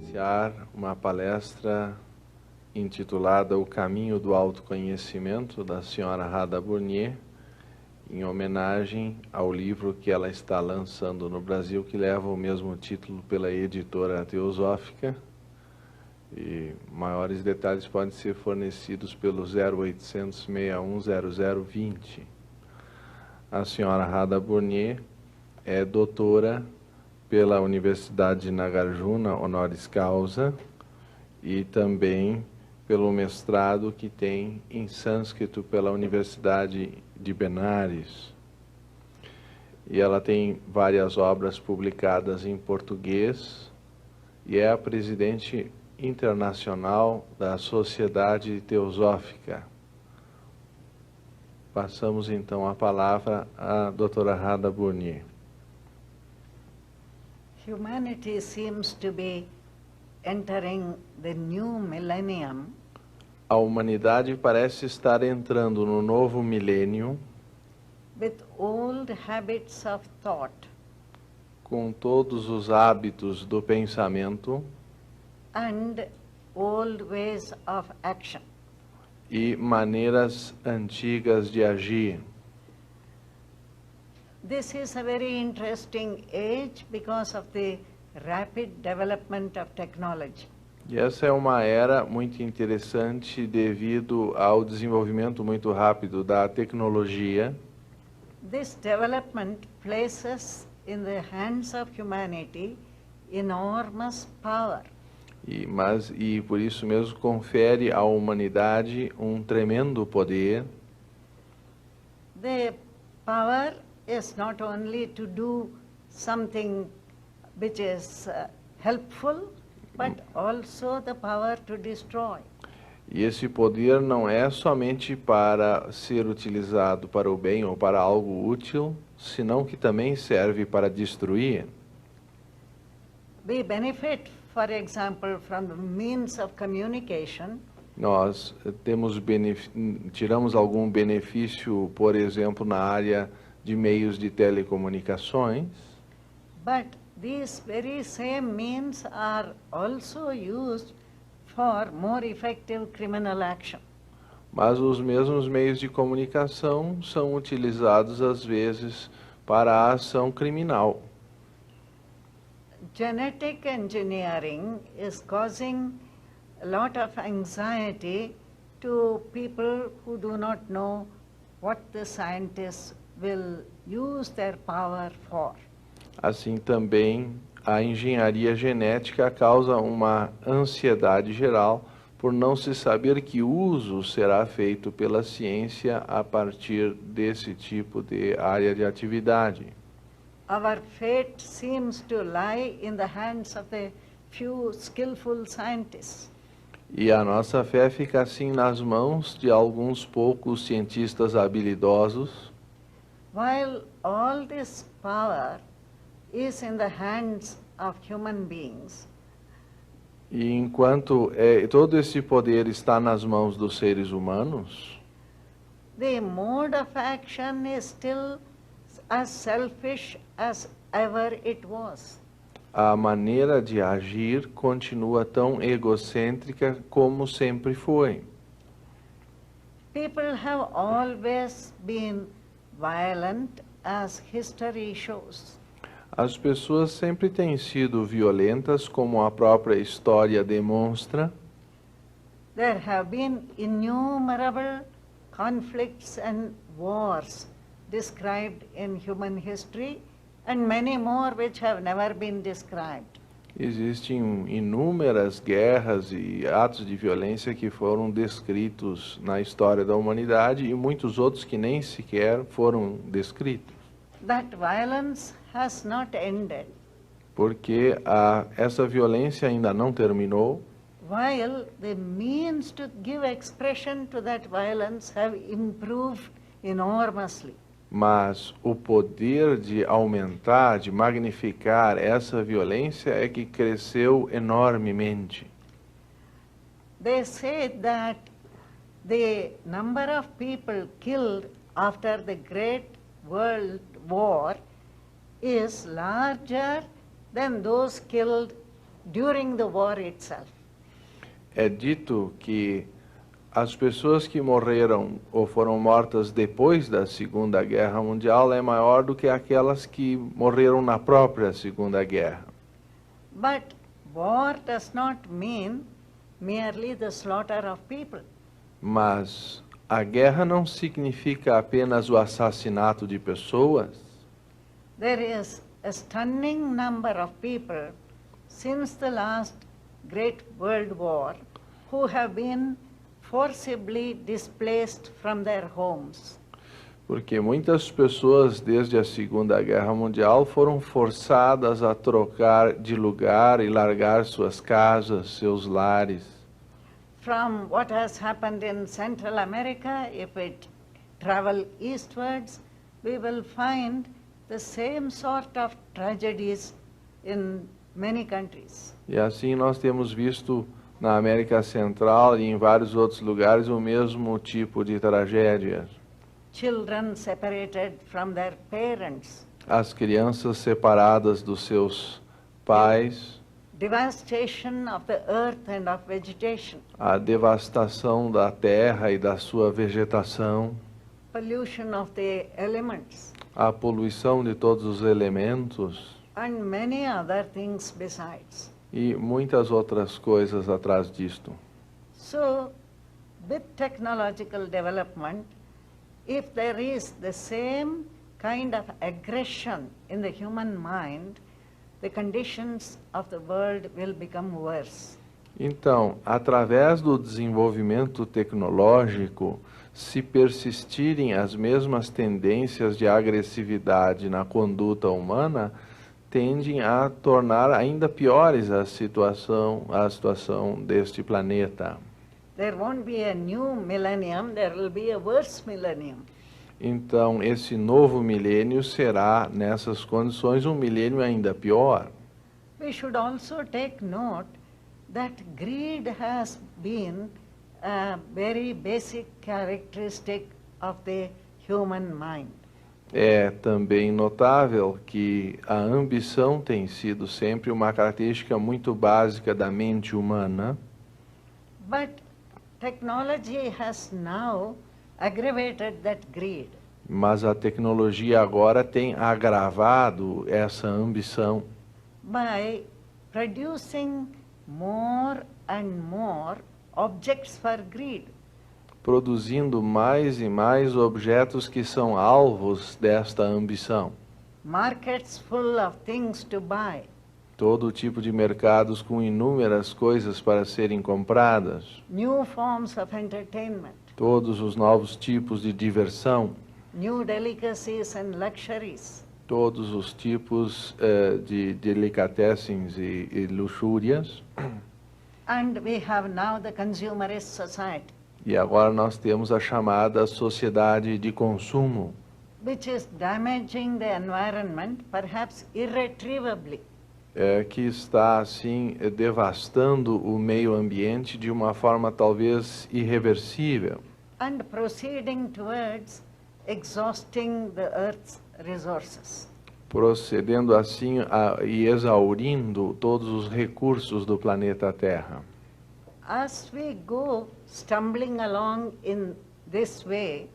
iniciar uma palestra intitulada O Caminho do Autoconhecimento, da senhora Radha Burnier, em homenagem ao livro que ela está lançando no Brasil, que leva o mesmo título pela editora Teosófica. E maiores detalhes podem ser fornecidos pelo 0800 61 0020. A senhora Radha Burnier é doutora pela Universidade de Nagarjuna, honoris causa, e também pelo mestrado que tem em sânscrito pela Universidade de Benares. E ela tem várias obras publicadas em português e é a presidente internacional da Sociedade Teosófica. Passamos então a palavra à doutora Radha Burnier. Humanity seems to be entering the new millennium. A humanidade parece estar entrando no novo milênio With old habits of thought com todos os hábitos do pensamento and old ways of action. e maneiras antigas de agir. This is a very interesting age because of the rapid development of technology. E essa é uma era muito interessante devido ao desenvolvimento muito rápido da tecnologia. This development places in the hands of humanity enormous power. E por isso mesmo confere à humanidade um tremendo poder. The power is not only to do something which is helpful, but also the power to destroy. E esse poder não é somente para ser utilizado para o bem ou para algo útil, senão que também serve para destruir. We benefit, for example, from the means of communication. Nós tiramos algum benefício, por exemplo, na área de meios de telecomunicações, But these very same means are also used for more effective criminal action. mas os mesmos meios de comunicação são utilizados às vezes para a ação criminal. Genetic engineering is causing a lot of anxiety to people who do not know what the scientists will use their power for. Assim também, a engenharia genética causa uma ansiedade geral por não se saber que uso será feito pela ciência a partir desse tipo de área de atividade. Our fate seems to lie in the hands of a few skillful scientists. E a nossa fé fica assim nas mãos de alguns poucos cientistas habilidosos, While all this power is in the hands of human beings, e enquanto todo esse poder está nas mãos dos seres humanos, the mode of action is still as selfish as ever it was. a maneira de agir continua tão egocêntrica como sempre foi. People have always been violent, as history shows. As pessoas sempre têm sido violentas, como a própria história demonstra. There have been innumerable conflicts and wars described in human history, and many more which have never been described. Existem inúmeras guerras e atos de violência que foram descritos na história da humanidade e muitos outros que nem sequer foram descritos. That violence has not ended, Porque essa violência ainda não terminou, while the means to give expression to that violence have improved enormously. mas o poder de aumentar, de magnificar essa violência é que cresceu enormemente. They say that the number of people killed after the Great World War is larger than those killed during the war itself. É dito que as pessoas que morreram ou foram mortas depois da Segunda Guerra Mundial é maior do que aquelas que morreram na própria Segunda Guerra. But war does not mean merely the slaughter of people. Mas a guerra não significa apenas o assassinato de pessoas. There is a stunning number of people since the last Great World War who have been forcibly displaced from their homes. Porque muitas pessoas desde a Segunda Guerra Mundial foram forçadas a trocar de lugar e largar suas casas, seus lares. From what has happened in Central America, if we travel eastwards, we will find the same sort of tragedies in many countries. E assim nós temos visto na América Central e em vários outros lugares o mesmo tipo de tragédias. Children separated from their parents. As crianças separadas dos seus pais, Devastation of the earth and of vegetation. a devastação da terra e da sua vegetação, Pollution of the elements. a poluição de todos os elementos And many other things besides. e muitas outras coisas atrás disto. So, with technological development, if there is the same kind of aggression in the human mind, the conditions of the world will become worse. Então, através do desenvolvimento tecnológico, se persistirem as mesmas tendências de agressividade na conduta humana, tendem a tornar ainda piores a situação deste planeta. There won't be a new millennium, there will be a worse millennium. Então, esse novo milênio será, nessas condições, um milênio ainda pior. We should also take note that greed has been a very basic characteristic of the human mind. É também notável que a ambição tem sido sempre uma característica muito básica da mente humana, But technology has now aggravated that greed. mas a tecnologia agora tem agravado essa ambição By producing more and more objects for greed. produzindo mais e mais objetos que são alvos desta ambição. Markets full of things to buy. Todo tipo de mercados com inúmeras coisas para serem compradas, New forms of entertainment. todos os novos tipos de diversão, New delicacies and luxuries. todos os tipos de delicatessens e luxúrias. And we have now the consumerist society, E agora nós temos a chamada sociedade de consumo, which is damaging the environment perhaps irretrievably. que está assim devastando o meio ambiente de uma forma talvez irreversível And proceeding towards exhausting the earth's resources. procedendo assim e exaurindo todos os recursos do planeta Terra. As we go stumbling along in this way,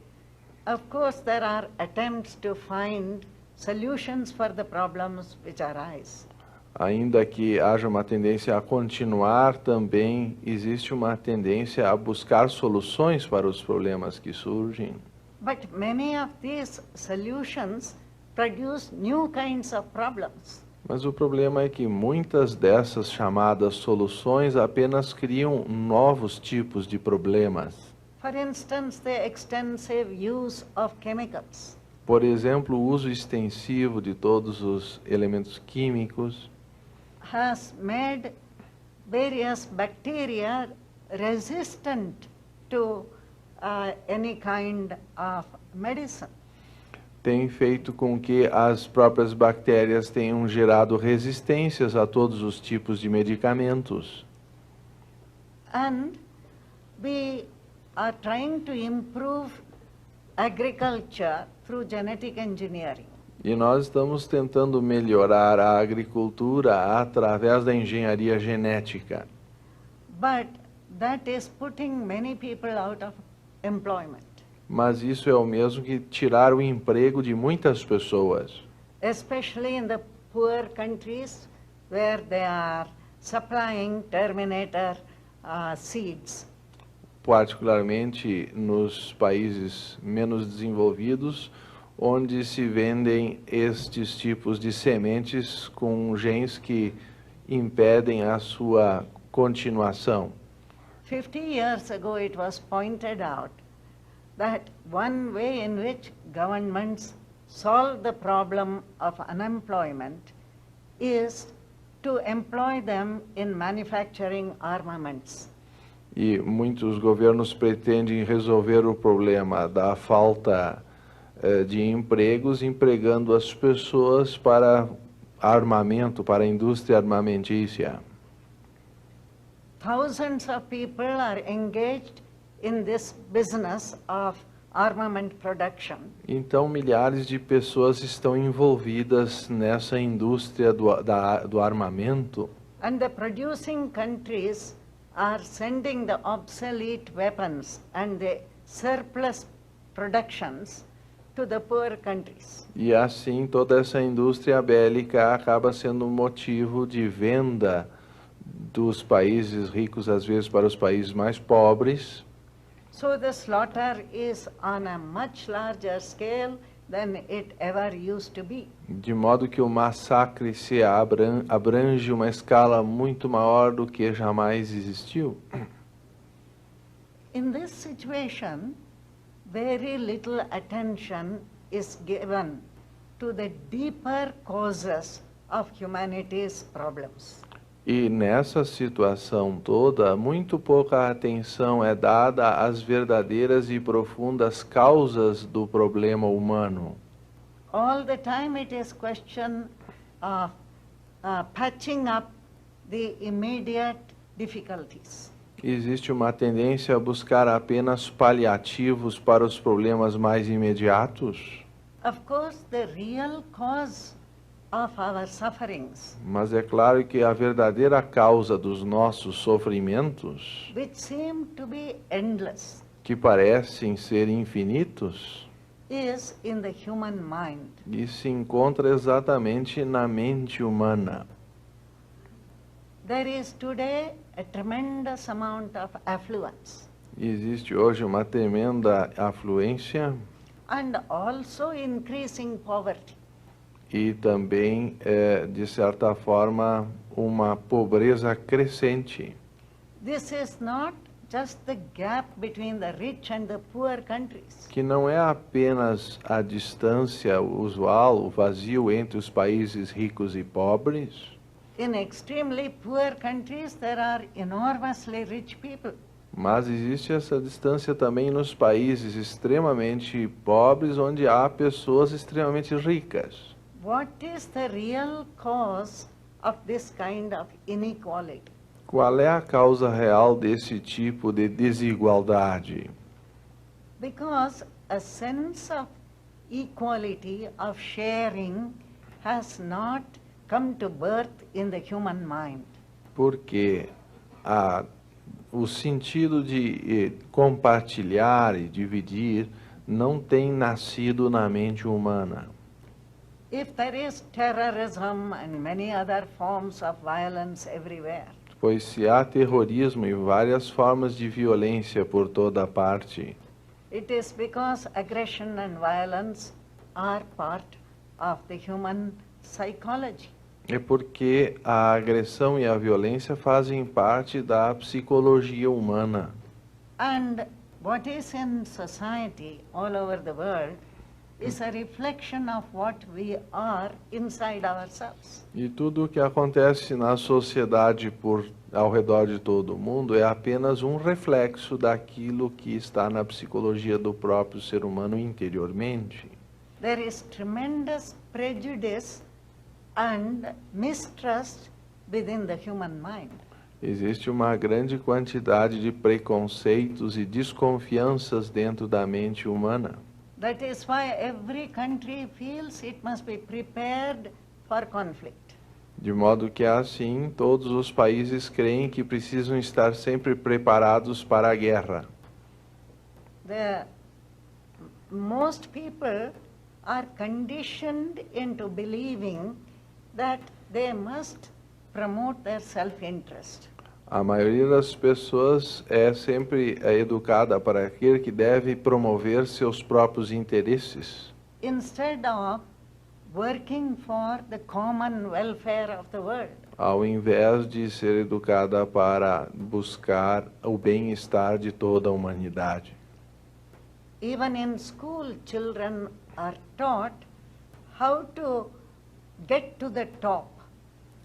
of course there are attempts to find solutions for the problems which arise. Ainda que haja uma tendência a continuar, também existe uma tendência a buscar soluções para os problemas que surgem. But many of these solutions produce new kinds of problems. Mas o problema é que muitas dessas chamadas soluções apenas criam novos tipos de problemas. For instance, the extensive use of chemicals. Por exemplo, o uso extensivo de todos os elementos químicos Has made various bacteria resistant to any kind of medicine. tem feito com que as próprias bactérias tenham gerado resistências a todos os tipos de medicamentos. And we are trying to improve agriculture through genetic engineering. E nós estamos tentando melhorar a agricultura através da engenharia genética. But that is putting many people out of employment, Mas isso é o mesmo que tirar o emprego de muitas pessoas, especially in the poor countries where they are supplying Terminator seeds. particularmente nos países menos desenvolvidos, onde se vendem estes tipos de sementes com genes que impedem a sua continuação. 50 years ago it was pointed out that one way in which governments solve the problem of unemployment is to employ them in manufacturing armaments. E muitos governos pretendem resolver o problema da falta de empregos empregando as pessoas para armamento, para a indústria armamentícia. Thousands of people are engaged in this business of armament production. Então, milhares de pessoas estão envolvidas nessa indústria do armamento. And the producing countries are sending the obsolete weapons and the surplus productions to the poor countries. E assim, toda essa indústria bélica acaba sendo motivo de venda dos países ricos, às vezes, para os países mais pobres. So the slaughter is on a much larger scale than it ever used to be. De modo que o massacre se abrange uma escala muito maior do que jamais existiu. In this situation, very little attention is given to the deeper causes of humanity's problems. E nessa situação toda, muito pouca atenção é dada às verdadeiras e profundas causas do problema humano. All the time it is question of patching up the immediate difficulties. Existe uma tendência a buscar apenas paliativos para os problemas mais imediatos. Of course, the real cause of our sufferings, Mas é claro que a verdadeira causa dos nossos sofrimentos, which seem to be endless, que parecem ser infinitos, is in the human mind. e se encontra exatamente na mente humana. There is today a tremendous amount of affluence Existe hoje uma tremenda afluência and also increasing poverty. e também, de certa forma, uma pobreza crescente. This is not just the gap between the rich and the poor countries. Que não é apenas a distância usual, o vazio entre os países ricos e pobres. In extremely poor countries, there are enormously rich people. Mas existe essa distância também nos países extremamente pobres, onde há pessoas extremamente ricas. What is the real cause of this kind of inequality? Qual é a causa real desse tipo de desigualdade? Because a sense of equality, of sharing, has not come to birth in the human mind. Porque o sentido de compartilhar e dividir não tem nascido na mente humana. If there is terrorism and many other forms of violence everywhere, Pois se há terrorismo e várias formas de violência por toda parte, it is because aggression and violence are part of the human psychology. é porque a agressão e a violência fazem parte da psicologia humana. And what is in society all over the world is a reflection of what we are inside ourselves. E tudo o que acontece na sociedade ao redor de todo o mundo é apenas um reflexo daquilo que está na psicologia do próprio ser humano interiormente. There is tremendous prejudice and mistrust within the human mind. Existe uma grande quantidade de preconceitos e desconfianças dentro da mente humana. That is why every country feels it must be prepared for conflict. De modo que assim todos os países creem que precisam estar sempre preparados para a guerra. Most people are conditioned into believing that they must promote their self-interest. A maioria das pessoas é sempre educada para crer que deve promover seus próprios interesses, instead of working for the common welfare of the world. ao invés de ser educada para buscar o bem-estar de toda a humanidade. Even in school, children are taught how to get to the top.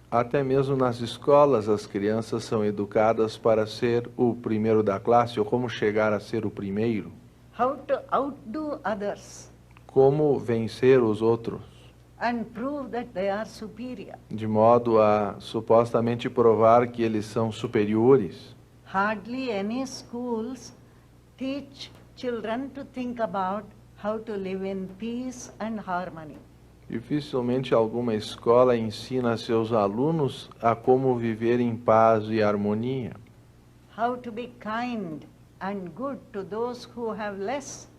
Até mesmo nas escolas, as crianças são educadas para ser o primeiro da classe, ou como chegar a ser o primeiro, How to outdo others como vencer os outros, and prove that they are superior. de modo a supostamente provar que eles são superiores. Hardly any schools teach children to think about how to live in peace and harmony. Dificilmente alguma escola ensina a seus alunos a como viver em paz e harmonia, How to be kind and good to those who have less.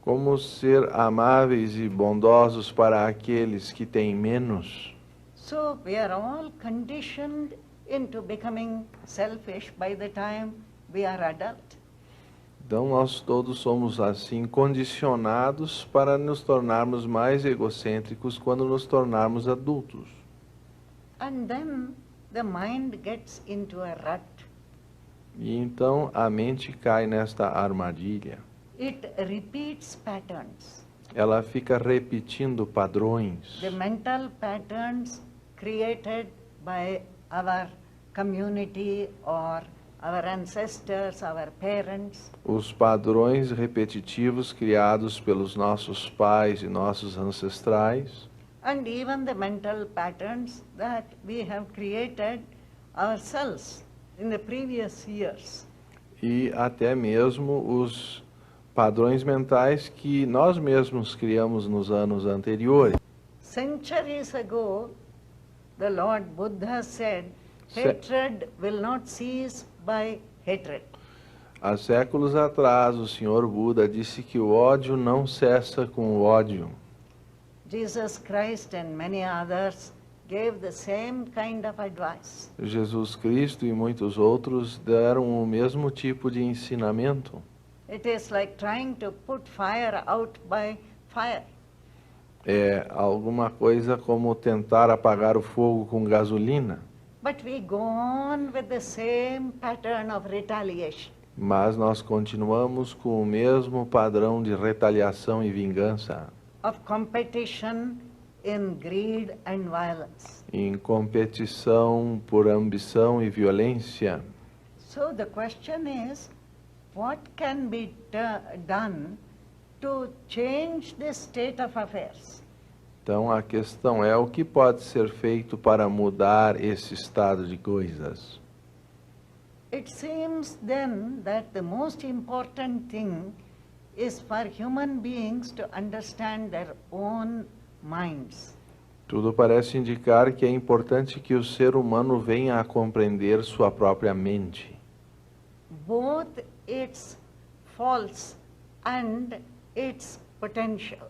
como ser amáveis e bondosos para aqueles que têm menos. So we are all conditioned into becoming selfish by the time we are adult. Então nós todos somos assim condicionados para nos tornarmos mais egocêntricos quando nos tornarmos adultos. And then the mind gets into a rut. E então a mente cai nesta armadilha. It repeats patterns. Ela fica repetindo padrões. The mental patterns created by our community or our ancestors, our parents. Os padrões repetitivos criados pelos nossos pais e nossos ancestrais, And even the mental patterns that we have created ourselves in the previous years. e até mesmo os padrões mentais que nós mesmos criamos nos anos anteriores. Centuries ago, the Lord Buddha said, Se- hatred will not cease by hatred. Há séculos atrás, o Senhor Buda disse que o ódio não cessa com o ódio. Jesus Christ and many others gave the same kind of advice. Jesus Cristo e muitos outros deram o mesmo tipo de ensinamento. It is like trying to put fire out by fire. É alguma coisa como tentar apagar o fogo com gasolina, But we go on with the same pattern of retaliation. mas nós continuamos com o mesmo padrão de retaliação e vingança, Of competition in greed and violence. em competição por ambição e violência. So the question is, what can be done to change this state of affairs? Então a questão é o que pode ser feito para mudar esse estado de coisas. It seems then that the most important thing is for human beings to understand their own minds. Tudo parece indicar que é importante que o ser humano venha a compreender sua própria mente, Both its faults and its potential.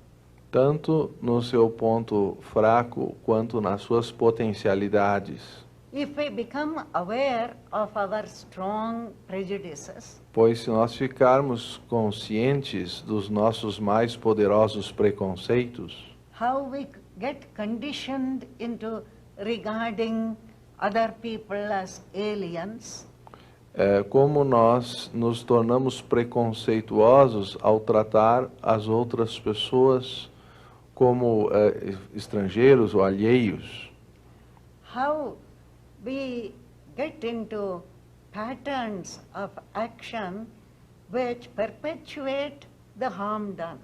tanto no seu ponto fraco quanto nas suas potencialidades. If we become aware of our strong prejudices, Pois se nós ficarmos conscientes dos nossos mais poderosos preconceitos, how we get conditioned into regarding other people as aliens, como nós nos tornamos preconceituosos ao tratar as outras pessoas como estrangeiros ou alheios, how we get into patterns of action which perpetuate the harm done.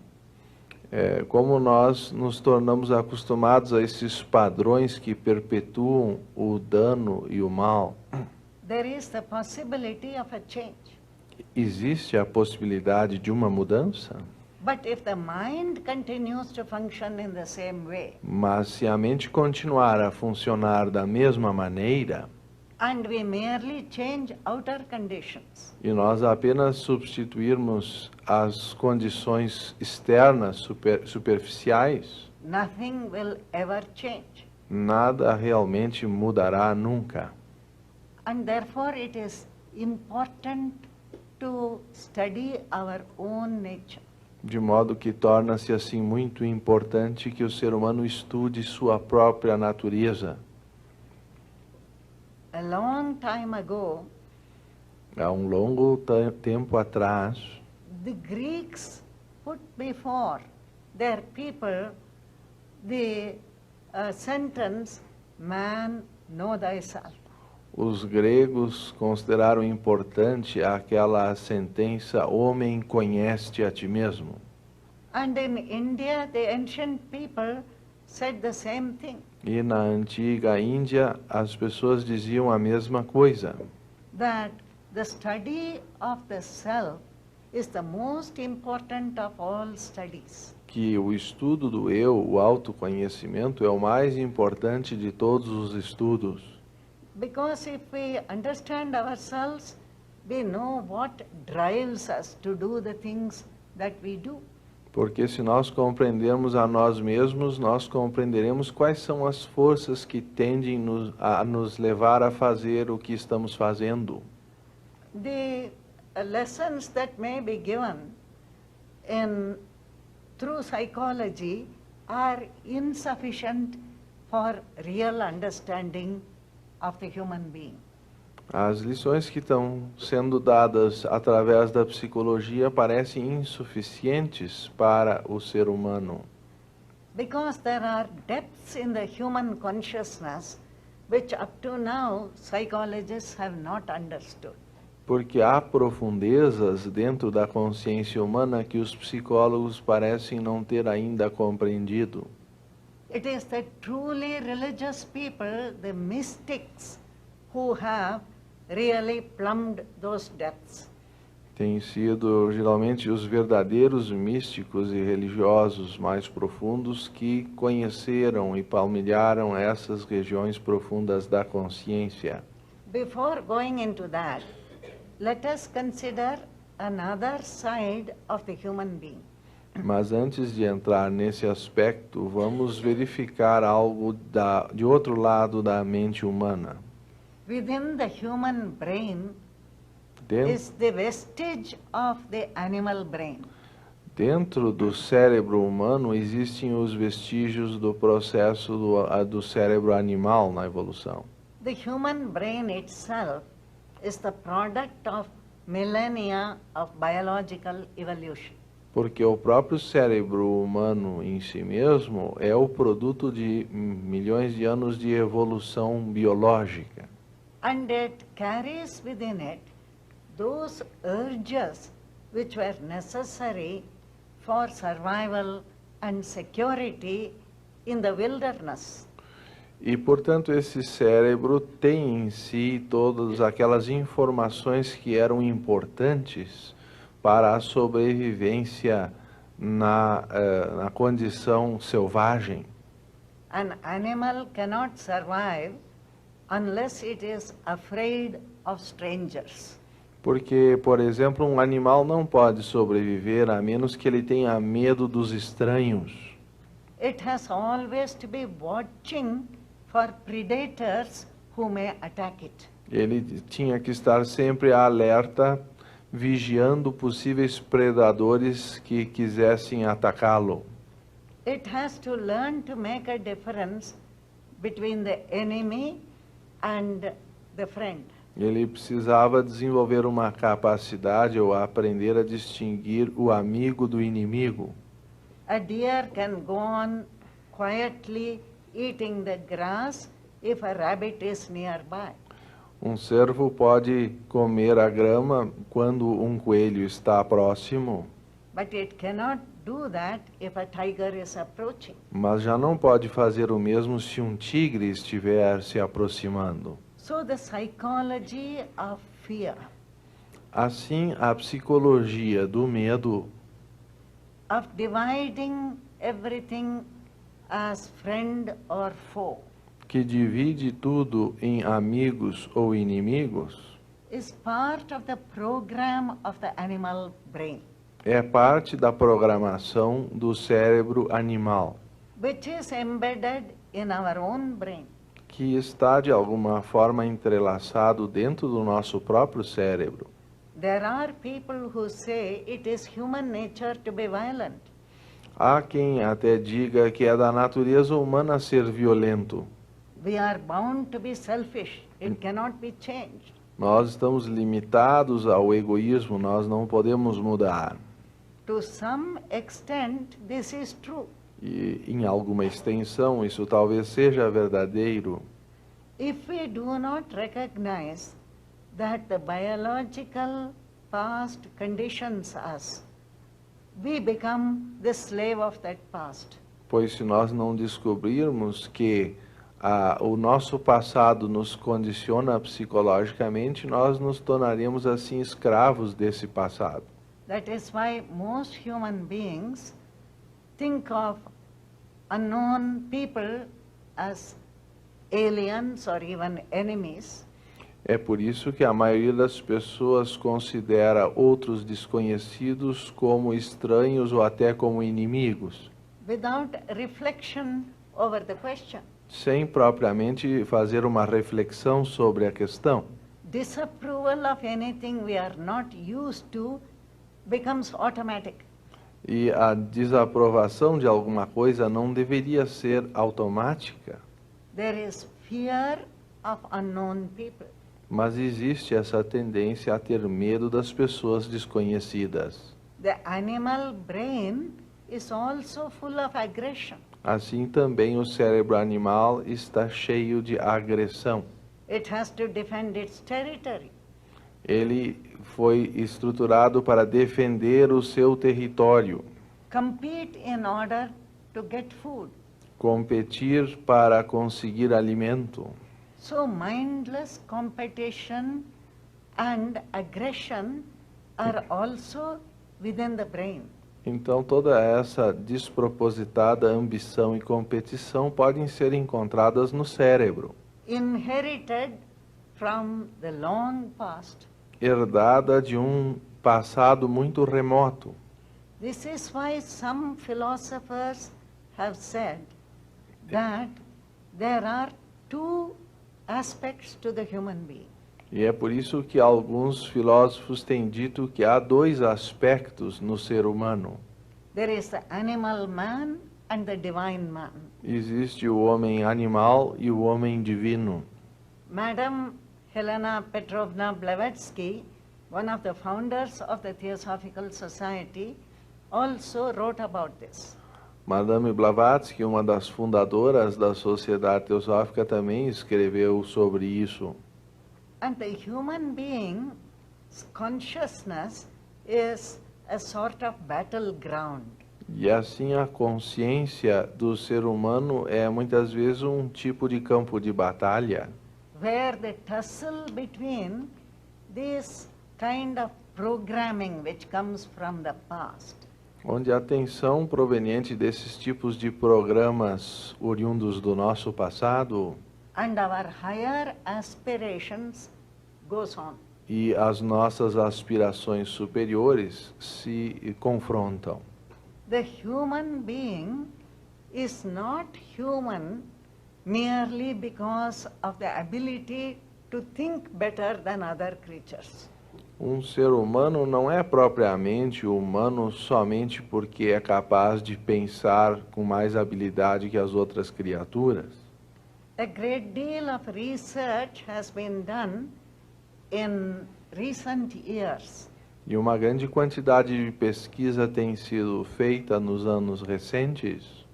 como nós nos tornamos acostumados a esses padrões que perpetuam o dano e o mal. There is the possibility of a change. Existe a possibilidade de uma mudança? But if the mind continues to function in the same way, Mas se a mente continuar a funcionar da mesma maneira, and we merely change outer conditions, e nós apenas substituirmos as condições externas superficiais, nothing will ever change. nada realmente mudará nunca. And therefore it is important to study our own nature. De modo que torna-se assim muito importante que o ser humano estude sua própria natureza. A long time ago, Há um longo tempo atrás, the Greeks put before their people the sentence, man, know thyself. os gregos consideraram importante aquela sentença, homem, conhece-te a ti mesmo. And in India, the ancient people said the same thing, E na antiga Índia, as pessoas diziam a mesma coisa, that the study of the self is the most important of all studies. que o estudo do eu, o autoconhecimento, é o mais importante de todos os estudos. Because if we understand ourselves, we know what drives us to do the things that we do. Porque se nós compreendermos a nós mesmos, nós compreenderemos quais são as forças que tendem a nos levar a fazer o que estamos fazendo. The lessons that may be given through psychology are insufficient for real understanding of the human being. As lições que estão sendo dadas através da psicologia parecem insuficientes para o ser humano. Because there are depths in the human consciousness which up to now psychologists have not understood. Porque há profundezas dentro da consciência humana que os psicólogos parecem não ter ainda compreendido. It is the truly religious people, the mystics, who have really plumbed those depths. Têm sido geralmente os verdadeiros místicos e religiosos mais profundos que conheceram e palmilharam essas regiões profundas da consciência. Before going into that, let us consider another side of the human being. Mas antes de entrar nesse aspecto, vamos verificar algo de outro lado da mente humana. Within the human brain Den- is the vestige of the animal brain. Dentro do cérebro humano existem os vestígios do processo do cérebro animal na evolução. The human brain itself is the product of millennia of biological evolution. Porque o próprio cérebro humano em si mesmo é o produto de milhões de anos de evolução biológica. And it carries within it those urges which were necessary for survival and security in the wilderness. E, portanto, esse cérebro tem em si todas aquelas informações que eram importantes para a sobrevivência na condição selvagem. An animal cannot survive unless it is afraid of strangers. Porque, por exemplo, um animal não pode sobreviver a menos que ele tenha medo dos estranhos. It has always to be watching for predators who may attack it. Ele tinha que estar sempre alerta, vigiando possíveis predadores que quisessem atacá-lo. It has to learn to make a difference between the enemy and the friend. Ele precisava desenvolver uma capacidade ou aprender a distinguir o amigo do inimigo. A deer can go on quietly eating the grass if a rabbit is nearby. Um cervo pode comer a grama quando um coelho está próximo, But it cannot do that if a tiger is approaching. mas já não pode fazer o mesmo se um tigre estiver se aproximando. So the psychology of fear Assim, a psicologia do medo of dividing everything as friend or foe que divide tudo em amigos ou inimigos, is part of the program of the animal brain, é parte da programação do cérebro animal, which is embedded in our own brain. que está de alguma forma entrelaçado dentro do nosso próprio cérebro. There are people who say it is human nature to be violent. Há quem até diga que é da natureza humana ser violento. We are bound to be selfish. It cannot be changed. Nós estamos limitados ao egoísmo, nós não podemos mudar. To some extent, this is true. E em alguma extensão isso talvez seja verdadeiro. If we do not recognize that the biological past conditions us, we become the slave of that past. Pois se nós não descobrirmos que o nosso passado nos condiciona psicologicamente, nós nos tornaremos assim escravos desse passado. That is why most human beings think of unknown people as aliens or even enemies. É por isso que a maioria das pessoas considera outros desconhecidos como estranhos ou até como inimigos, Without reflection over the question. sem propriamente fazer uma reflexão sobre a questão. Disapproval of anything we are not used to becomes automatic. E a desaprovação de alguma coisa não deveria ser automática, There is fear of unknown people. mas existe essa tendência a ter medo das pessoas desconhecidas. The animal brain is also full of aggression. Assim também o cérebro animal está cheio de agressão. It has to defend its territory. Ele foi estruturado para defender o seu território, Compete in order to get food. competir para conseguir alimento. So mindless competition and aggression are also within the brain. Então toda essa despropositada ambição e competição podem ser encontradas no cérebro, Inherited from the long past. herdada de um passado muito remoto. This is why some philosophers have said that there are two aspects to the human being. E é por isso que alguns filósofos têm dito que há dois aspectos no ser humano. There is the animal man and the divine man. Existe o homem animal e o homem divino. Madam Helena Petrovna Blavatsky, one of the founders of the Theosophical Society, also wrote about this. Madame Blavatsky, uma das fundadoras da Sociedade Teosófica, também escreveu sobre isso. And the human being's consciousness is a sort of battleground. E assim a consciência do ser humano é muitas vezes um tipo de campo de batalha, Where the tussle between this kind of programming which comes from the past onde a tensão proveniente desses tipos de programas oriundos do nosso passado and our higher aspirations goes on. e as nossas aspirações superiores se confrontam. The human being is not human merely because of the ability to think better than other creatures. Um ser humano não é propriamente humano somente porque é capaz de pensar com mais habilidade que as outras criaturas. A great deal of research has been done in recent years E uma grande quantidade de pesquisa tem sido feita nos anos recentes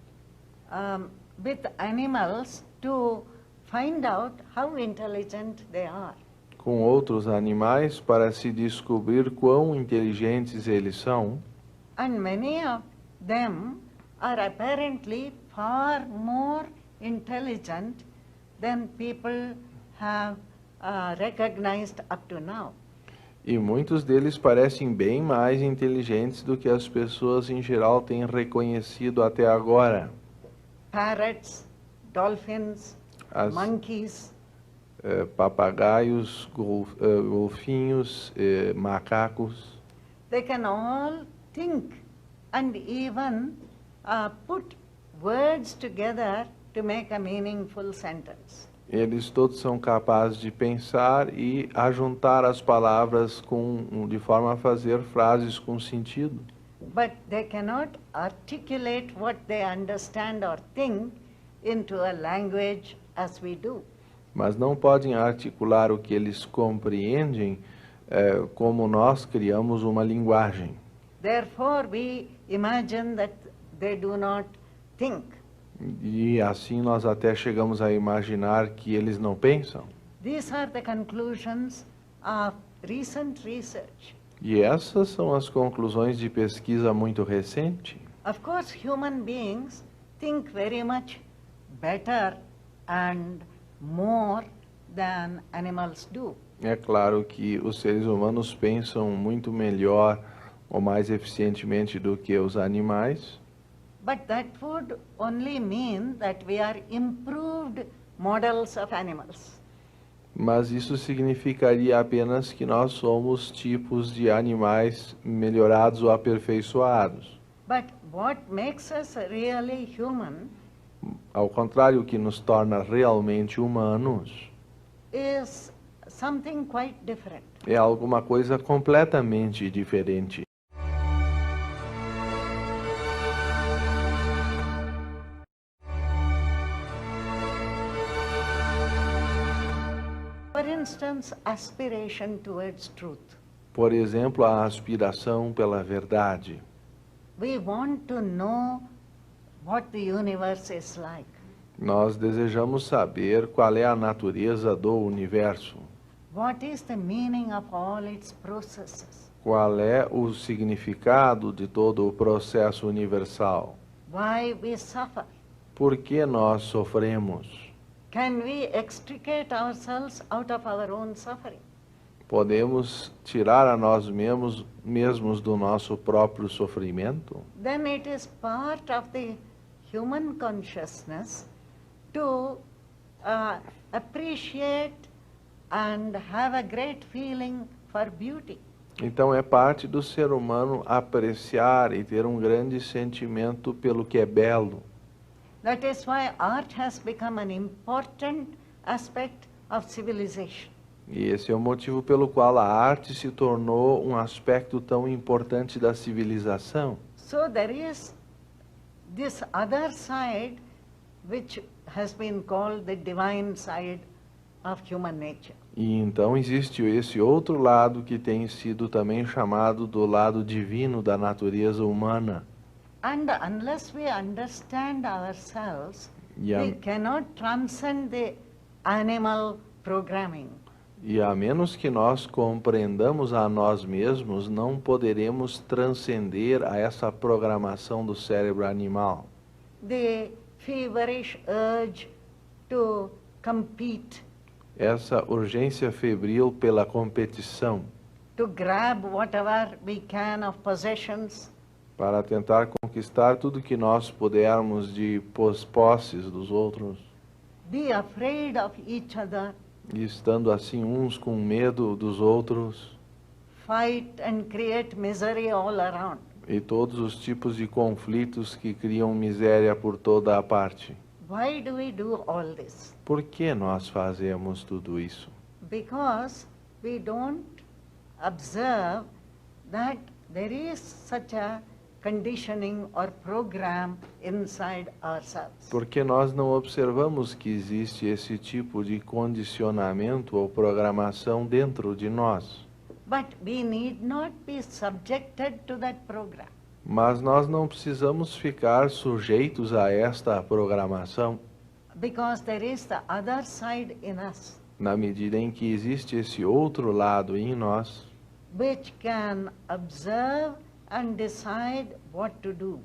with animals to find out how intelligent they are. com outros animais para se descobrir quão inteligentes eles são. And many of them are apparently far more intelligent than people have recognized up to now. E muitos deles parecem bem mais inteligentes do que as pessoas em geral têm reconhecido até agora. Parrots, dolphins, As monkeys, papagaios, golfinhos, macacos, they can all think and even put words together to make a meaningful sentence. eles todos são capazes de pensar e ajuntar as palavras de forma a fazer frases com sentido. But they cannot articulate what they understand or think into a language as we do. Mas não podem articular o que eles compreendem como nós criamos uma linguagem. Therefore, we imagine that they do not think. E assim nós até chegamos a imaginar que eles não pensam. These are the conclusions of recent research. E essas são as conclusões de pesquisa muito recente. Of course, human beings think very much better and more than animals do. É claro que os seres humanos pensam muito melhor ou mais eficientemente do que os animais. But that would only mean that we are improved models of animals. Mas isso significaria apenas que nós somos tipos de animais melhorados ou aperfeiçoados. But what makes us really human Ao contrário, o que nos torna realmente humanos is something quite different. é alguma coisa completamente diferente. For instance, aspiration towards truth. Por exemplo, a aspiração pela verdade. We want to know what the universe is like. Nós desejamos saber qual é a natureza do universo, What is the meaning of all its processes? qual é o significado de todo o processo universal, Why we suffer? por que nós sofremos. Can we extricate ourselves out of our own suffering? Podemos tirar a nós mesmos do nosso próprio sofrimento? Then it is part of the human consciousness to appreciate and have a great feeling for beauty. Então é parte do ser humano apreciar e ter um grande sentimento pelo que é belo. That is why art has become an important aspect of civilization. E esse é o motivo pelo qual a arte se tornou um aspecto tão importante da civilização. So there is this other side which has been called the divine side of human nature. E então existe esse outro lado que tem sido também chamado do lado divino da natureza humana. And unless we understand ourselves, Yeah. we cannot transcend the animal programming. E a menos que nós compreendamos a nós mesmos, não poderemos transcender a essa programação do cérebro animal. The feverish urge to compete, Essa urgência febril pela competição, to grab whatever we can of possessions, para tentar conquistar tudo que nós pudermos de posses dos outros, be afraid of each other, e estando assim uns com medo dos outros, fight and create misery all around. e todos os tipos de conflitos que criam miséria por toda a parte. Why do we do all this? Por que nós fazemos tudo isso? Because we don't observe that there is such a conditioning or program inside ourselves. Porque nós não observamos que existe esse tipo de condicionamento ou programação dentro de nós. But we need not be subjected to that program. Mas nós não precisamos ficar sujeitos a esta programação, Because there is the other side in us, na medida em que existe esse outro lado em nós, which can observe and decide what to do.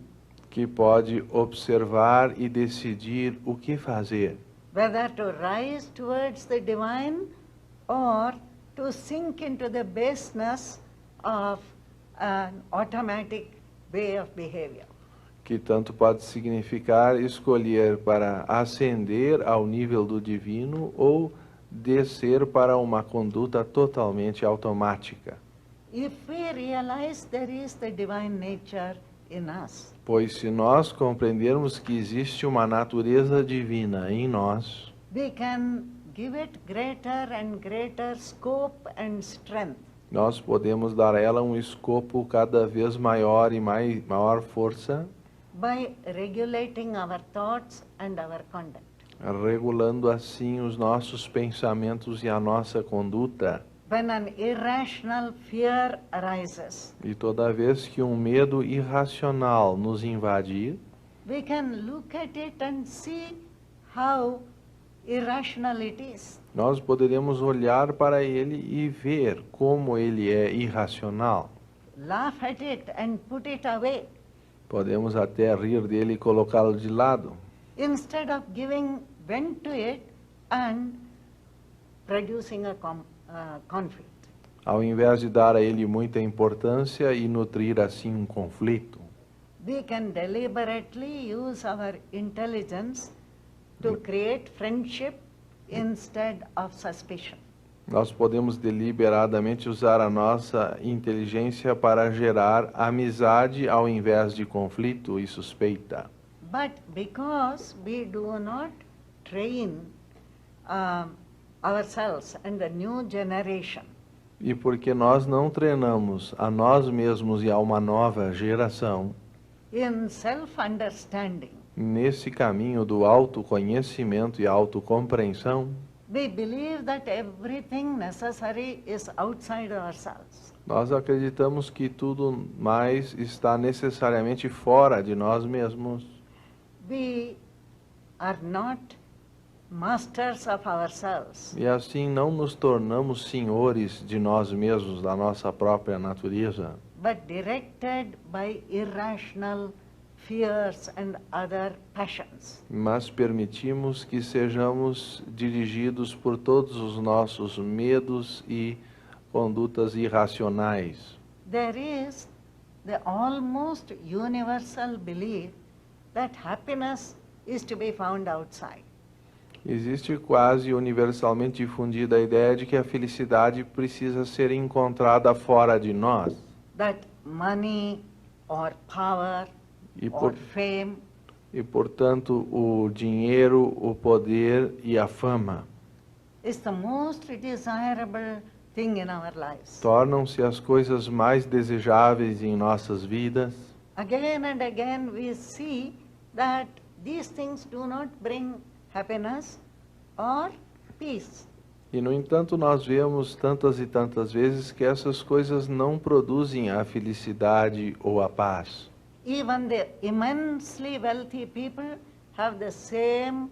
que pode observar e decidir o que fazer, Whether to rise towards the divine or to sink into the baseness of an automatic way of behavior. Que tanto pode significar escolher para ascender ao nível do divino ou descer para uma conduta totalmente automática. If we realize there is the divine nature in us, Pois se nós compreendermos que existe uma natureza divina em nós, we can give it greater and greater scope and strength nós podemos dar a ela um escopo cada vez maior e maior força, by regulating our thoughts and our conduct. regulando assim os nossos pensamentos e a nossa conduta. When an irrational fear arises, E toda vez que um medo irracional nos invadir, we can look at it and see how irrational it is. nós poderemos olhar para ele e ver como ele é irracional. Laugh at it and put it away, Podemos até rir dele e colocá-lo de lado, instead of giving vent to it and producing a conflict. ao invés de dar a ele muita importância e nutrir assim um conflito. We can deliberately use our intelligence to create friendship instead of suspicion. Nós podemos deliberadamente usar a nossa inteligência para gerar amizade ao invés de conflito e suspeita. But because we do not train ourselves and the new generation E porque nós não treinamos a nós mesmos e a uma nova geração in self-understanding, nesse caminho do autoconhecimento e autocompreensão, we believe that everything necessary is outside ourselves. nós acreditamos que tudo mais está necessariamente fora de nós mesmos. We are not masters of ourselves. E assim não nos tornamos senhores de nós mesmos, da nossa própria natureza, But directed by irrational fears and other passions. mas permitimos que sejamos dirigidos por todos os nossos medos e condutas irracionais. There is the almost universal belief that happiness is to be found outside. Existe quase universalmente difundida a ideia de que a felicidade precisa ser encontrada fora de nós. That money or power E, or fame portanto, o dinheiro, o poder e a fama is the most desirable thing in our lives. tornam-se as coisas mais desejáveis em nossas vidas. Again and again we see that these things do not bring happiness or peace. E, no entanto, nós vemos tantas e tantas vezes que essas coisas não produzem a felicidade ou a paz. Even the immensely wealthy people have the same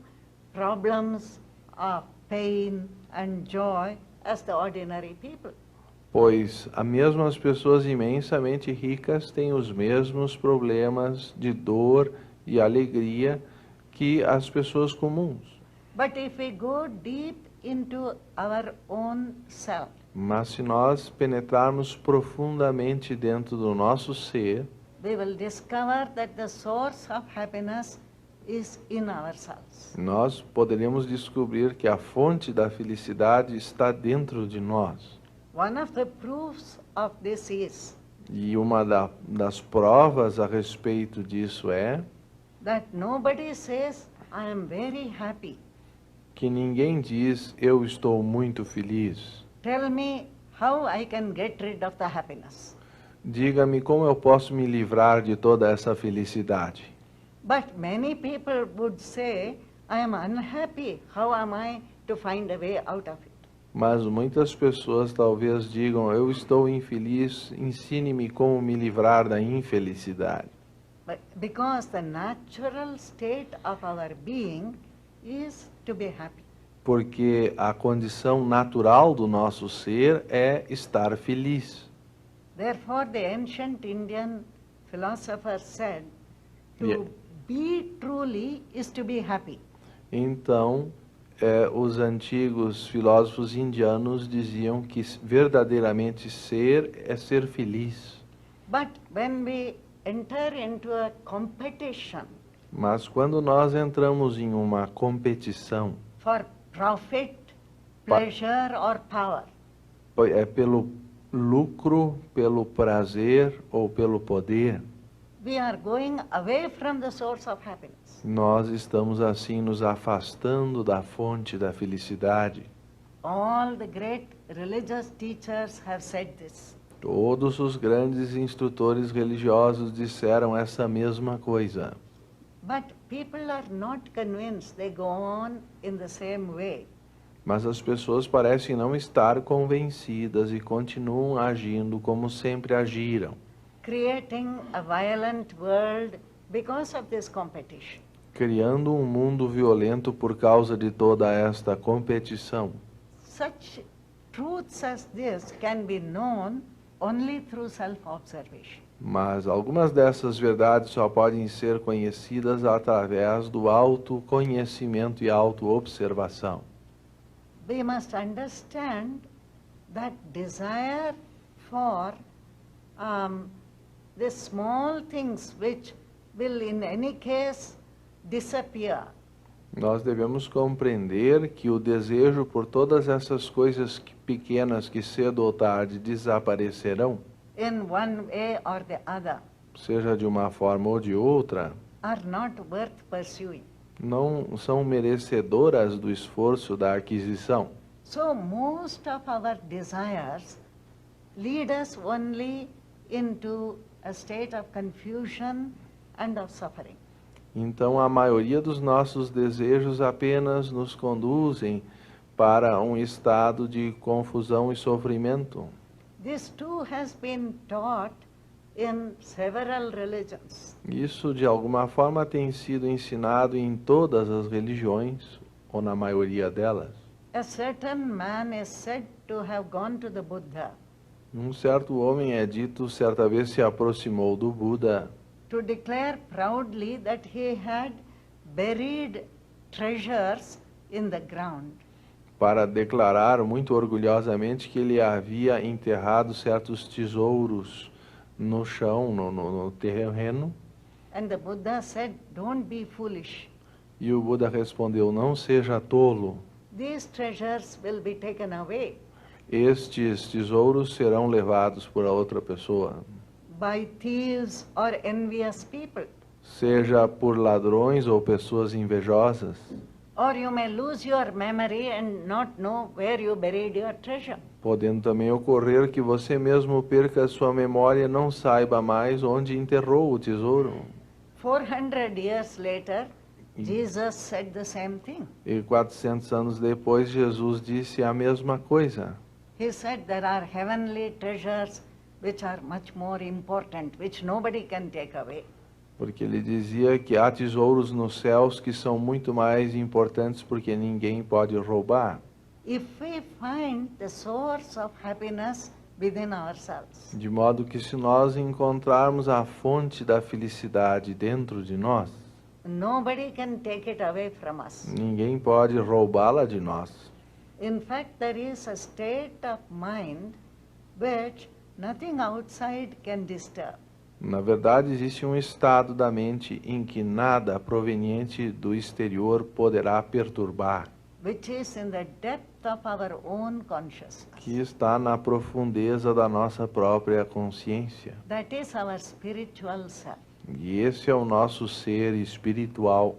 problems of pain and joy as the ordinary people. Pois mesmo as pessoas imensamente ricas têm os mesmos problemas de dor e alegria que as pessoas comuns. But if we go deep into our own self, Mas se nós penetrarmos profundamente dentro do nosso ser, we will discover that the source of happiness is in ourselves. nós poderemos descobrir que a fonte da felicidade está dentro de nós. One of the proofs of this is E uma das provas a respeito disso é that nobody says, I am very happy. que ninguém diz, eu estou muito feliz. Tell me how I can get rid of the happiness. Diga-me como eu posso me livrar de toda essa felicidade. But many people would say, I am unhappy. How am I to find a way out of it? Mas muitas pessoas talvez digam, eu estou infeliz, ensine-me como me livrar da infelicidade. But because the natural state of our being is to be happy. Porque a condição natural do nosso ser é estar feliz. Therefore, the ancient Indian philosophers said, to Yeah. be truly is to be happy. Então, os antigos filósofos indianos diziam que verdadeiramente ser é ser feliz. But when we enter into a competition Mas quando nós entramos em uma competição, for profit, pleasure or power, é pelo lucro, pelo prazer ou pelo poder, we are going away from the source of happiness. nós estamos assim nos afastando da fonte da felicidade. All the great religious teachers have said this. Todos os grandes instrutores religiosos disseram essa mesma coisa. But people are not convinced, they go on in the same way. Mas as pessoas parecem não estar convencidas e continuam agindo como sempre agiram, Creating a violent world because of this competition. criando um mundo violento por causa de toda esta competição. Such truths as this can be known only through self-observation. Mas algumas dessas verdades só podem ser conhecidas através do autoconhecimento e autoobservação. We must understand that desire for the small things which will in any case disappear. Nós devemos compreender que o desejo por todas essas coisas pequenas que cedo ou tarde desaparecerão, In one way or the other, seja de uma forma ou de outra, are not worth pursuing. não são merecedoras do esforço da aquisição. So most of our desires lead us only into a state of confusion and of suffering. Então, a maioria dos nossos desejos apenas nos conduzem para um estado de confusão e sofrimento. This too has been taught in several religions. Isso, de alguma forma, tem sido ensinado em todas as religiões, ou na maioria delas. A certain man is said to have gone to the Buddha Um certo homem, é dito, certa vez se aproximou do Buda to declare proudly that he had buried treasures in the ground. para declarar muito orgulhosamente que ele havia enterrado certos tesouros no chão, no terreno. And the Buddha said, "Don't be foolish. E o Buda respondeu, não seja tolo, These treasures will be taken away estes tesouros serão levados por outra pessoa, by thieves or envious people. seja por ladrões ou pessoas invejosas, Or you may lose your memory and not know where you buried your treasure." podendo também ocorrer que você mesmo perca a sua memória e não saiba mais onde enterrou o tesouro. 400 years later, Jesus said the same thing. E 400 anos depois, Jesus disse a mesma coisa. He said there are heavenly treasures which are much more important, which nobody can take away. Porque ele dizia que há tesouros nos céus que são muito mais importantes porque ninguém pode roubar. If we find the source of happiness within ourselves, De modo que se nós encontrarmos a fonte da felicidade dentro de nós, nobody can take it away from us. ninguém pode roubá-la de nós. In fact, there is a state of mind which nothing outside can disturb. Na verdade, existe um estado da mente em que nada proveniente do exterior poderá perturbar, Which is in the depth of our own consciousness. que está na profundeza da nossa própria consciência. That is our spiritual self. E esse é o nosso ser espiritual.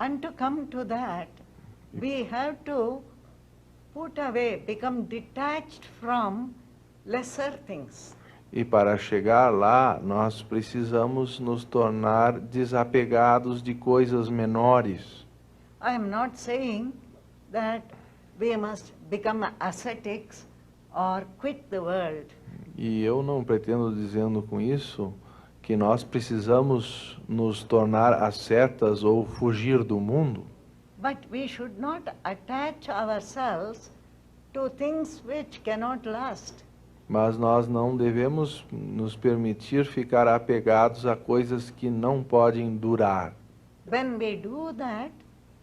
And to come to that, we have to put away, become detached from lesser things. E para chegar lá, nós precisamos nos tornar desapegados de coisas menores. I am not saying that we must become ascetics or quit the world. E eu não pretendo dizendo com isso que nós precisamos nos tornar ascetas ou fugir do mundo. But we should not attach ourselves to things which cannot last. Mas nós não devemos nos permitir ficar apegados a coisas que não podem durar. When we do that,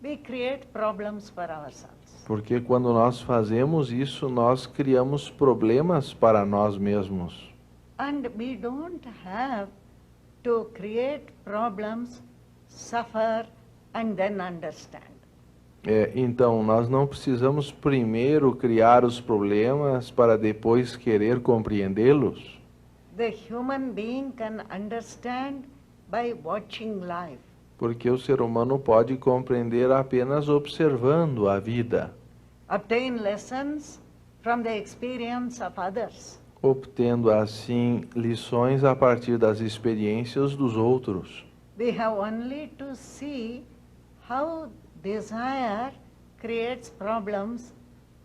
we create problems for ourselves. Porque quando nós fazemos isso, nós criamos problemas para nós mesmos. And we don't have to create problems, suffer, and then understand. Então, nós não precisamos primeiro criar os problemas para depois querer compreendê-los. The human being can understand by watching life. Porque o ser humano pode compreender apenas observando a vida, Obtain lessons from the experience of others. obtendo assim lições a partir das experiências dos outros. We have only to see how desire creates problems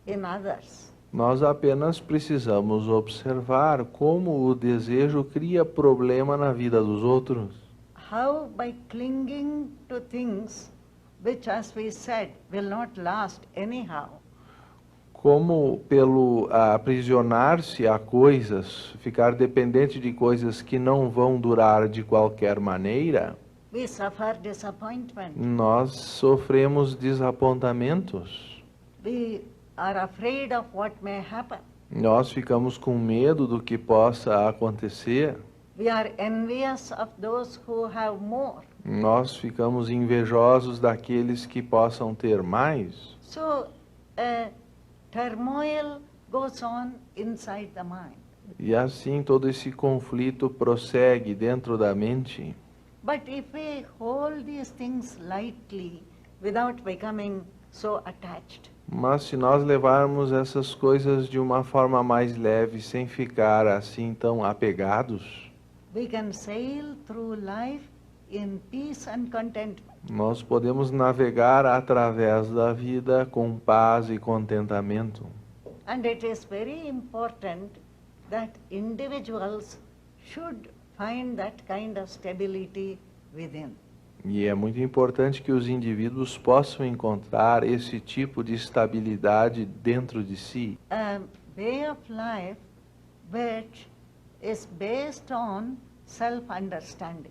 in others. Nós apenas precisamos observar como o desejo cria problema na vida dos outros. How by clinging to things which, as we said, will not last anyhow. Como pelo aprisionar-se a coisas, ficar dependente de coisas que não vão durar de qualquer maneira, We suffer disappointment. nós sofremos desapontamentos. We are afraid of what may happen. Nós ficamos com medo do que possa acontecer. We are envious of those who have more. Nós ficamos invejosos daqueles que possam ter mais. So a turmoil goes on inside the mind. E assim todo esse conflito prossegue dentro da mente. But if we hold these things lightly without becoming so attached, Mas se nós levarmos essas coisas de uma forma mais leve, sem ficar assim tão apegados, we can sail through life in peace and contentment. nós podemos navegar através da vida com paz e contentamento. And it is very important that individuals should find that kind of stability within. E é muito importante que os indivíduos possam encontrar esse tipo de estabilidade dentro de si. A way of life which is based on self-understanding.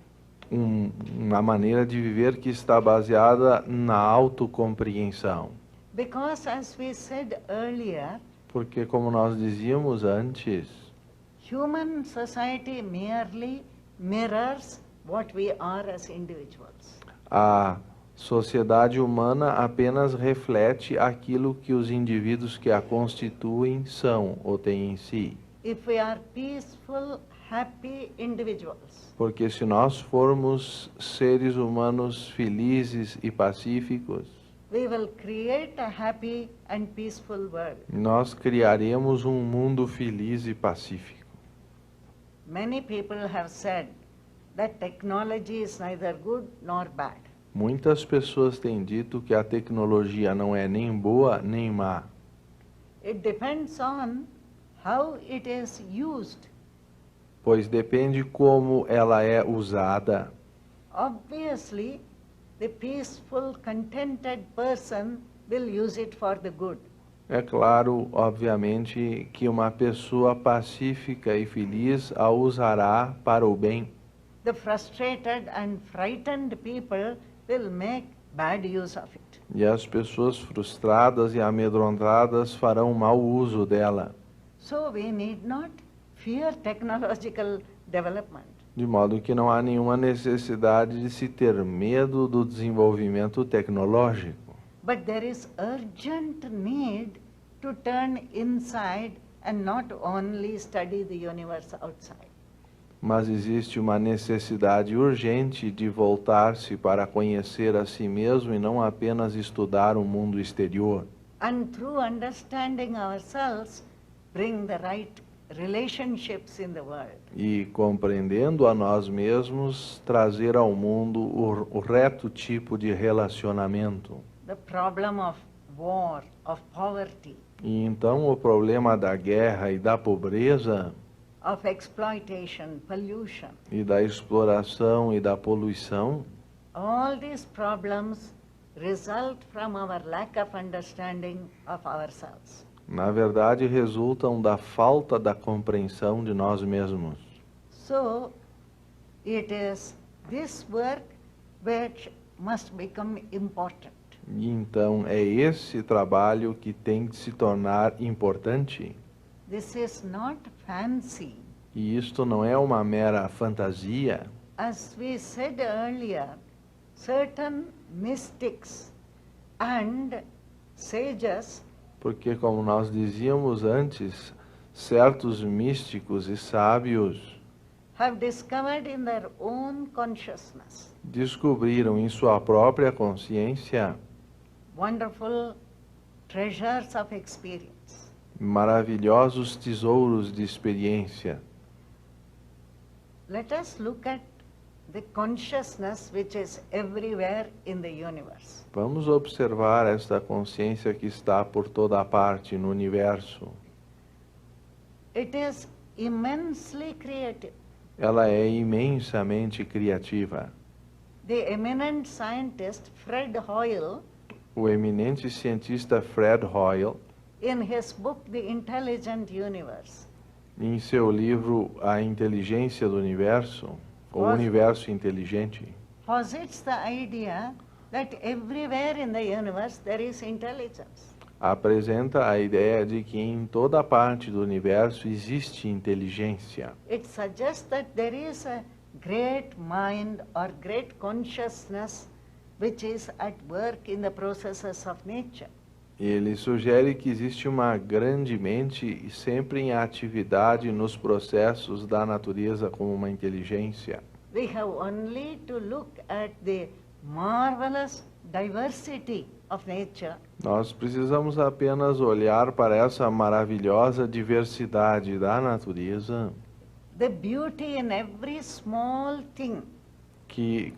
Uma maneira de viver que está baseada na autocompreensão. Because as we said earlier, Porque, como nós dizíamos antes, human society merely mirrors what we are as individuals. a sociedade humana apenas reflete aquilo que os indivíduos que a constituem são ou têm em si. If we are peaceful, happy individuals, Porque se nós formos seres humanos felizes e pacíficos, we will create a happy and peaceful world. nós criaremos um mundo feliz e pacífico. Many people have said that technology is neither good nor bad. Muitas pessoas têm dito que a tecnologia não é nem boa nem má. It depends on how it is used. Pois depende como ela é usada. Obviously, the peaceful, contented person will use it for the good. É claro, obviamente, que uma pessoa pacífica e feliz a usará para o bem. The frustrated and frightened people will make bad use of it. E as pessoas frustradas e amedrontadas farão mau uso dela. So we need not fear technological development. De modo que não há nenhuma necessidade de se ter medo do desenvolvimento tecnológico. But there is urgent need to turn inside and not only study the universe outside. Mas existe uma necessidade urgente de voltar-se para conhecer a si mesmo e não apenas estudar o mundo exterior. And through understanding ourselves, bring the right relationships in the world. E compreendendo a nós mesmos, trazer ao mundo o reto tipo de relacionamento. The problem of war, of poverty, E então o problema da guerra e da pobreza, of exploitation, pollution, e da exploração e da poluição, all these problems result from our lack of understanding of ourselves. na verdade resultam da falta da compreensão de nós mesmos. So, it is this work which must become important. E então é esse trabalho que tem de se tornar importante. This is not fancy. E isto não é uma mera fantasia. As we said earlier, certain mystics and sages Porque, como nós dizíamos antes, certos místicos e sábios have discovered in their own consciousness descobriram em sua própria consciência wonderful treasures of experience. maravilhosos tesouros de experiência. Let us look at the consciousness which is everywhere in the universe. Vamos observar esta consciência que está por toda parte no universo. It is immensely creative. Ela é imensamente criativa. The eminent scientist Fred Hoyle, O eminente cientista Fred Hoyle, in his book The Intelligent Universe, em seu livro A Inteligência do Universo, ou Pois- Universo Inteligente, posits the idea that everywhere in the universe there is intelligence. apresenta a ideia de que em toda parte do universo existe inteligência. It suggests that there is a great mind or great consciousness which is at work in the processes of nature. Ele sugere que existe uma grande mente e sempre em atividade nos processos da natureza como uma inteligência. We have only to look at the marvelous diversity of nature Nós precisamos apenas olhar para essa maravilhosa diversidade da natureza, the beauty in every small thing, que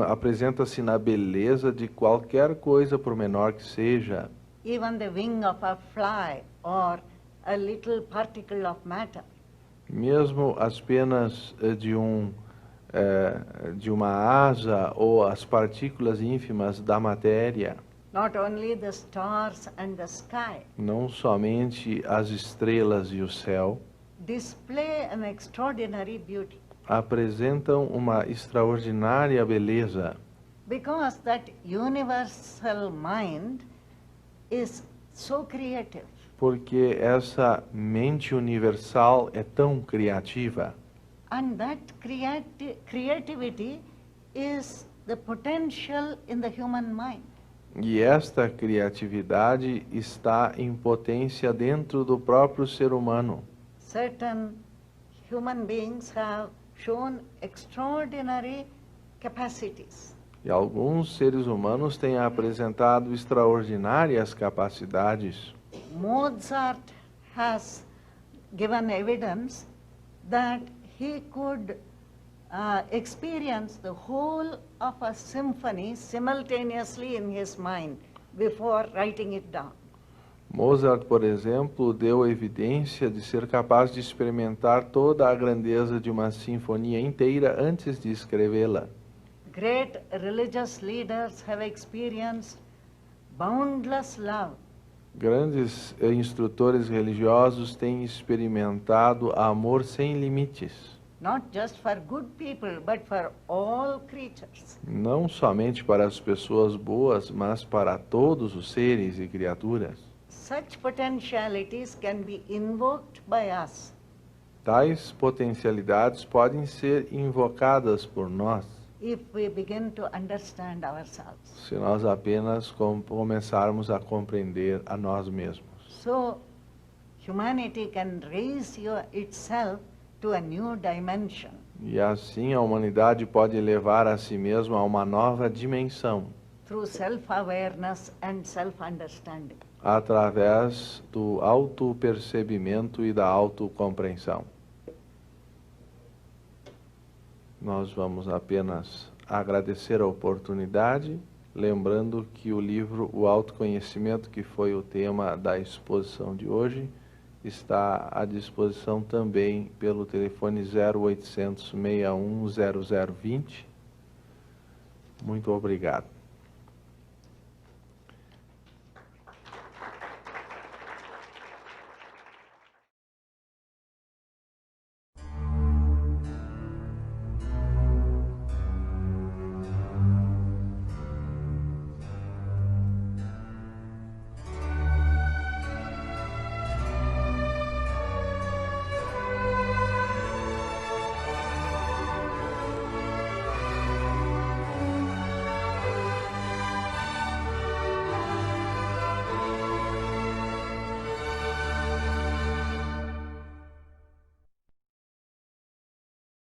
apresenta-se na beleza de qualquer coisa, por menor que seja, even the wing of a fly or a little particle of matter. mesmo as penas de uma asa ou as partículas ínfimas da matéria, Not only the stars and the sky não somente as estrelas e o céu, display an extraordinary beauty, apresentam uma extraordinária beleza, because that universal mind is so creative. porque essa mente universal é tão criativa. And that creativity is the potential in the human mind. E esta criatividade está em potência dentro do próprio ser humano. Certain human beings have shown extraordinary capacities. E alguns seres humanos têm apresentado extraordinárias capacidades. Mozart has given evidence that he could experience the whole of a symphony simultaneously in his mind before writing it down. Mozart, por exemplo, deu evidência de ser capaz de experimentar toda a grandeza de uma sinfonia inteira antes de escrevê-la. Great religious leaders have experienced boundless love. Grandes instrutores religiosos têm experimentado amor sem limites, Not just for good people, but for all creatures. não somente para as pessoas boas, mas para todos os seres e criaturas. Such potentialities can be invoked by us Tais potencialidades podem ser invocadas por nós, if we begin to understand ourselves. se nós apenas começarmos a compreender a nós mesmos. So, humanity can raise itself to a new dimension E assim a humanidade pode elevar a si mesma a uma nova dimensão, through self-awareness and self-understanding. através do autopercebimento e da autocompreensão. Nós vamos apenas agradecer a oportunidade, lembrando que o livro O Autoconhecimento, que foi o tema da exposição de hoje, está à disposição também pelo telefone 0800 61 0020. Muito obrigado.